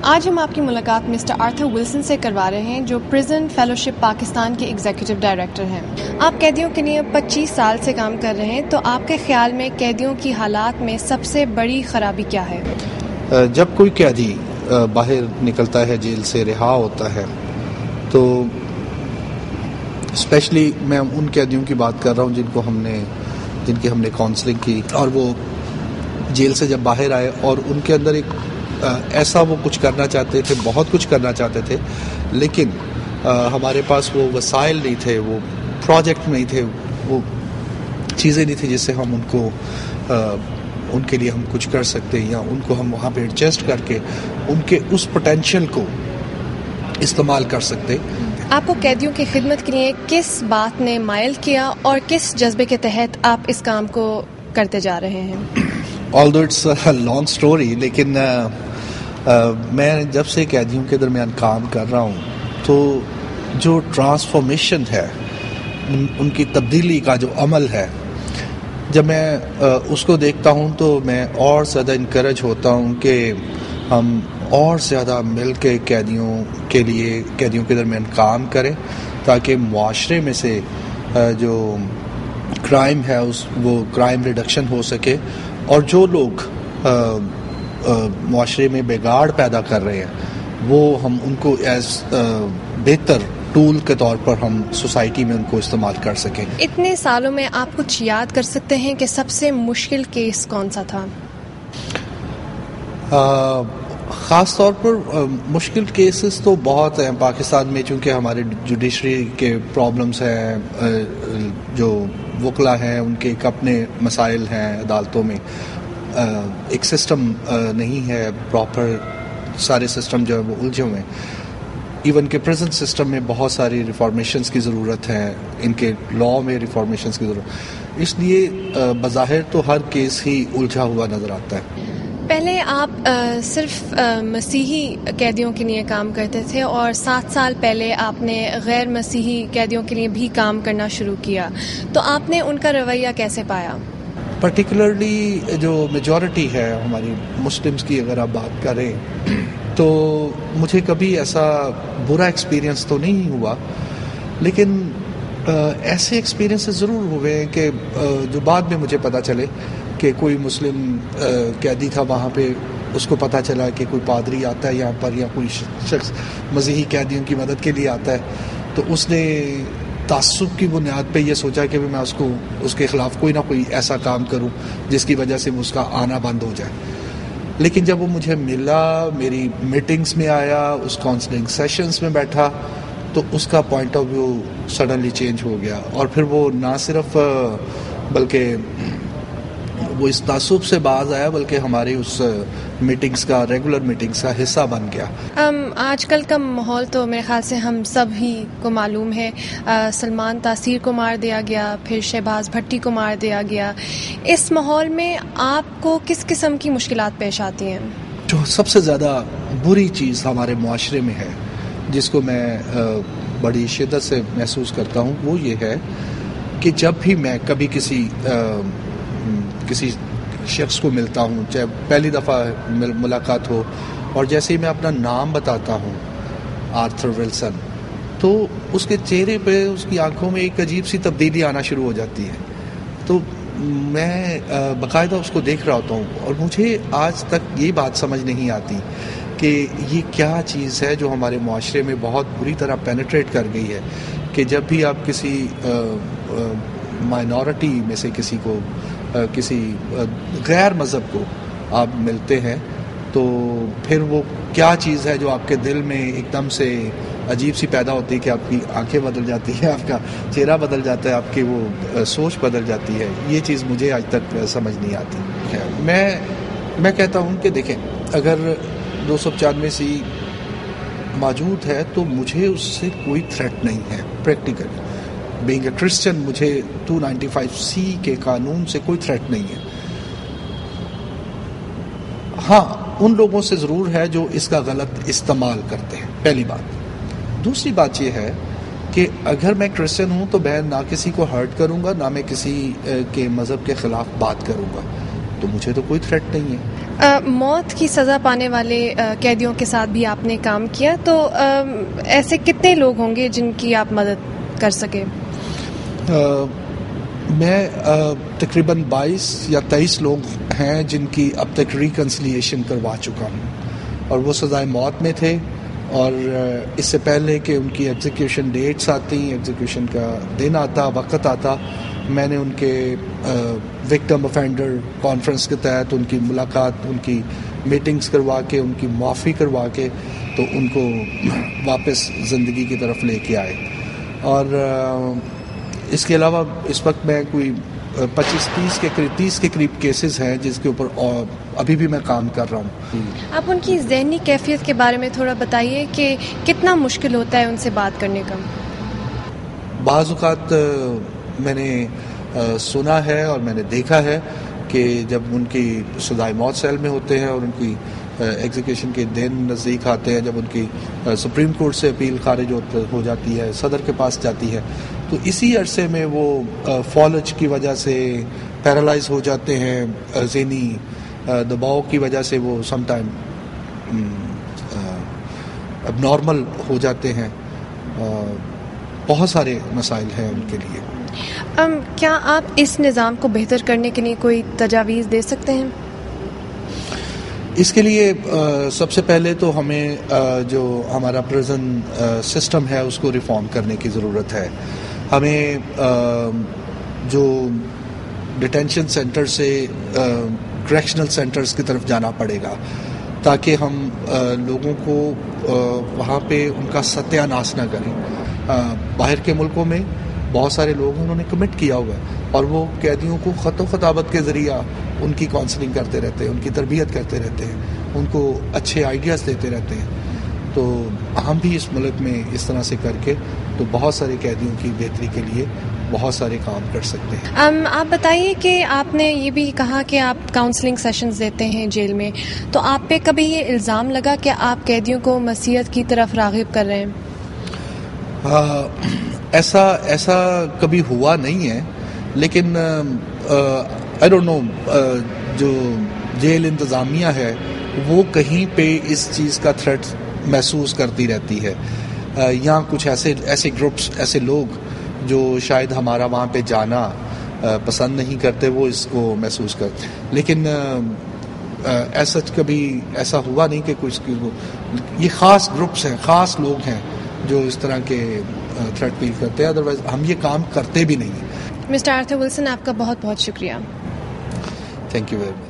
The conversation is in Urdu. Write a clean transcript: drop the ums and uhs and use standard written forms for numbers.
آج ہم آپ کی ملاقات مسٹر آرتھر ولسن سے کروا رہے ہیں جو پریزن فیلوشپ پاکستان کے ایگزیکٹو ڈائریکٹر ہیں. آپ قیدیوں کے لیے 25 سال سے کام کر رہے ہیں، تو آپ کے خیال میں قیدیوں کی حالات میں سب سے بڑی خرابی کیا ہے؟ جب کوئی قیدی باہر نکلتا ہے، جیل سے رہا ہوتا ہے، تو اسپیشلی میں ان قیدیوں کی بات کر رہا ہوں جن کی ہم نے کاؤنسلنگ کی، اور وہ جیل سے جب باہر آئے اور ان کے اندر ایک ایسا وہ کچھ کرنا چاہتے تھے، بہت کچھ کرنا چاہتے تھے، لیکن ہمارے پاس وہ وسائل نہیں تھے، وہ پروجیکٹ نہیں تھے، وہ چیزیں نہیں تھیں جس سے ہم ان کے لیے ہم کچھ کر سکتے، یا ان کو ہم وہاں پہ ایڈجسٹ کر کے ان کے اس پوٹینشیل کو استعمال کر سکتے. آپ کو قیدیوں کی خدمت کے لیے کس بات نے مائل کیا اور کس جذبے کے تحت آپ اس کام کو کرتے جا رہے ہیں؟ although it's a long story، لیکن میں جب سے قیدیوں کے درمیان کام کر رہا ہوں تو جو ٹرانسفارمیشن ہے، ان کی تبدیلی کا جو عمل ہے، جب میں اس کو دیکھتا ہوں تو میں اور زیادہ انکریج ہوتا ہوں کہ ہم اور زیادہ مل کے قیدیوں کے درمیان کام کریں، تاکہ معاشرے میں سے جو کرائم ہے وہ کرائم ریڈکشن ہو سکے، اور جو لوگ معاشرے میں بگاڑ پیدا کر رہے ہیں وہ ہم ان کو ایز بہتر ٹول کے طور پر ہم سوسائٹی میں ان کو استعمال کر سکیں. اتنے سالوں میں آپ کچھ یاد کر سکتے ہیں کہ سب سے مشکل کیس کون سا تھا؟ خاص طور پر مشکل کیسز تو بہت ہیں پاکستان میں، چونکہ ہمارے جوڈیشری کے پرابلمس ہیں، جو وکلا ہیں ان کے ایک اپنے مسائل ہیں عدالتوں میں، ایک سسٹم نہیں ہے پراپر، سارے سسٹم جو ہے وہ الجھے ہوئے ہیں. ایون کہ پریزنٹ سسٹم میں بہت ساری ریفارمیشنز کی ضرورت ہے، ان کے لا میں ریفارمیشنز کی ضرورت، اس لیے بظاہر تو ہر کیس ہی الجھا ہوا نظر آتا ہے. پہلے آپ صرف مسیحی قیدیوں کے لیے کام کرتے تھے، اور 7 سال پہلے آپ نے غیر مسیحی قیدیوں کے لیے بھی کام کرنا شروع کیا، تو آپ نے ان کا رویہ کیسے پایا؟ پرٹیکولرلی جو میجورٹی ہے ہماری مسلمس کی اگر آپ بات کریں تو مجھے کبھی ایسا برا ایکسپیرینس تو نہیں ہوا، لیکن ایسے ایکسپیرینس ضرور ہوئے ہیں کہ جو بعد میں مجھے پتہ چلے کہ کوئی مسلم قیدی تھا وہاں پہ، اس کو پتہ چلا کہ کوئی پادری آتا ہے یہاں پر، یا کوئی شخص مسیحی قیدیوں کی مدد کے لیے آتا ہے، تو اس نے تعصب کی بنیاد پہ یہ سوچا کہ میں اس کے خلاف کوئی نہ کوئی ایسا کام کروں جس کی وجہ سے اس کا آنا بند ہو جائے. لیکن جب وہ مجھے ملا، میری میٹنگز میں آیا، اس کاؤنسلنگ سیشنز میں بیٹھا، تو اس کا point of view suddenly change ہو گیا، اور پھر وہ نہ صرف بلکہ وہ اس تعصب سے باز آیا، بلکہ ہماری اس میٹنگز کا، ریگولر میٹنگز کا حصہ بن گیا. آج کل کا ماحول تو میرے خیال سے ہم سب ہی کو معلوم ہے، سلمان تاثیر کو مار دیا گیا، پھر شہباز بھٹی کو مار دیا گیا. اس ماحول میں آپ کو کس قسم کی مشکلات پیش آتی ہیں؟ جو سب سے زیادہ بری چیز ہمارے معاشرے میں ہے، جس کو میں بڑی شدت سے محسوس کرتا ہوں، وہ یہ ہے کہ جب بھی میں کبھی کسی شخص کو ملتا ہوں، چاہے پہلی دفعہ ملاقات ہو، اور جیسے ہی میں اپنا نام بتاتا ہوں آرتھر ولسن، تو اس کے چہرے پہ، اس کی آنکھوں میں ایک عجیب سی تبدیلی آنا شروع ہو جاتی ہے. تو میں باقاعدہ اس کو دیکھ رہا ہوتا ہوں، اور مجھے آج تک یہ بات سمجھ نہیں آتی کہ یہ کیا چیز ہے جو ہمارے معاشرے میں بہت بری طرح پینیٹریٹ کر گئی ہے، کہ جب بھی آپ کسی مائنورٹی میں سے کسی غیر مذہب کو آپ ملتے ہیں، تو پھر وہ کیا چیز ہے جو آپ کے دل میں ایک دم سے عجیب سی پیدا ہوتی ہے، کہ آپ کی آنکھیں بدل جاتی ہیں، آپ کا چہرہ بدل جاتا ہے، آپ کی وہ سوچ بدل جاتی ہے. یہ چیز مجھے آج تک سمجھ نہیں آتی. میں کہتا ہوں کہ دیکھیں، اگر 295 موجود ہے تو مجھے اس سے کوئی تھریٹ نہیں ہے. پریکٹیکلی بینگ اے کرسچن مجھے 295C کے قانون سے کوئی تھریٹ نہیں ہے. ہاں، ان لوگوں سے ضرور ہے جو اس کا غلط استعمال کرتے ہیں، پہلی بات. دوسری بات یہ ہے کہ اگر میں کرسچن ہوں تو میں نہ کسی کو ہرٹ کروں گا، نہ میں کسی کے مذہب کے خلاف بات کروں گا. تو مجھے تو کوئی تھریٹ نہیں ہے. موت کی سزا پانے والے قیدیوں کے ساتھ بھی آپ نے کام کیا, تو ایسے کتنے لوگ ہوں گے جن کی آپ مدد کر سکیں؟ میں تقریباً 22 یا 23 لوگ ہیں جن کی اب تک ریکنسیلیشن کروا چکا ہوں, اور وہ سزائے موت میں تھے, اور اس سے پہلے کہ ان کی ایگزیکیوشن ڈیٹس آتی, ایگزیکیوشن کا دن آتا, وقت آتا, میں نے ان کے وکٹم افینڈر کانفرنس کے تحت ان کی ملاقات, ان کی میٹنگز کروا کے, ان کی معافی کروا کے تو ان کو واپس زندگی کی طرف لے کے آئے. اور اس کے علاوہ اس وقت میں کوئی 25-30 کے قریب کیسز ہیں جس کے اوپر ابھی بھی میں کام کر رہا ہوں. آپ ان کی ذہنی کیفیت کے بارے میں تھوڑا بتائیے کہ کتنا مشکل ہوتا ہے ان سے بات کرنے کا؟ بعض اوقات میں نے سنا ہے اور میں نے دیکھا ہے کہ جب ان کی سزائے موت سیل میں ہوتے ہیں اور ان کی ایگزیکیوشن کے دن نزدیک آتے ہیں, جب ان کی سپریم کورٹ سے اپیل خارج ہو جاتی ہے, صدر کے پاس جاتی ہے, تو اسی عرصے میں وہ فالج کی وجہ سے پیرالائز ہو جاتے ہیں, ذہنی دباؤ کی وجہ سے وہ سم ٹائم اب نارمل ہو جاتے ہیں. بہت سارے مسائل ہیں ان کے لیے. کیا آپ اس نظام کو بہتر کرنے کے لیے کوئی تجاویز دے سکتے ہیں؟ اس کے لیے سب سے پہلے تو ہمیں جو ہمارا پریزن سسٹم ہے اس کو ریفارم کرنے کی ضرورت ہے. ہمیں جو ڈیٹینشن سینٹر سے کریکشنل سینٹرز کی طرف جانا پڑے گا تاکہ ہم لوگوں کو وہاں پہ ان کا ستیہ ناش نہ کریں. باہر کے ملکوں میں بہت سارے لوگ انہوں نے کمٹ کیا ہوا ہے اور وہ قیدیوں کو خط و خطابت کے ذریعہ ان کی کاؤنسلنگ کرتے رہتے ہیں, ان کی تربیت کرتے رہتے ہیں, ان کو اچھے آئیڈیاز دیتے رہتے ہیں. تو ہم بھی اس ملک میں اس طرح سے کر کے تو بہت سارے قیدیوں کی بہتری کے لیے بہت سارے کام کر سکتے ہیں. آپ بتائیے کہ آپ نے یہ بھی کہا کہ آپ کاؤنسلنگ سیشنز دیتے ہیں جیل میں, تو آپ پہ کبھی یہ الزام لگا کہ آپ قیدیوں کو مسیحیت کی طرف راغب کر رہے ہیں؟ ایسا کبھی ہوا نہیں ہے, لیکن آئی ڈونٹ نو جو جیل انتظامیہ ہے وہ کہیں پہ اس چیز کا تھریٹ محسوس کرتی رہتی ہے, یا کچھ ایسے گروپس, ایسے لوگ جو شاید ہمارا وہاں پہ جانا پسند نہیں کرتے, وہ اس کو محسوس کرتے. لیکن ایسا کبھی ایسا ہوا نہیں کہ کچھ یہ خاص گروپس ہیں, خاص لوگ ہیں جو اس طرح کے تھریٹ فیل کرتے ہیں, ادروائز ہم یہ کام کرتے بھی نہیں. مسٹر آرتھر ولسن, آپ کا بہت بہت شکریہ. Thank you very much.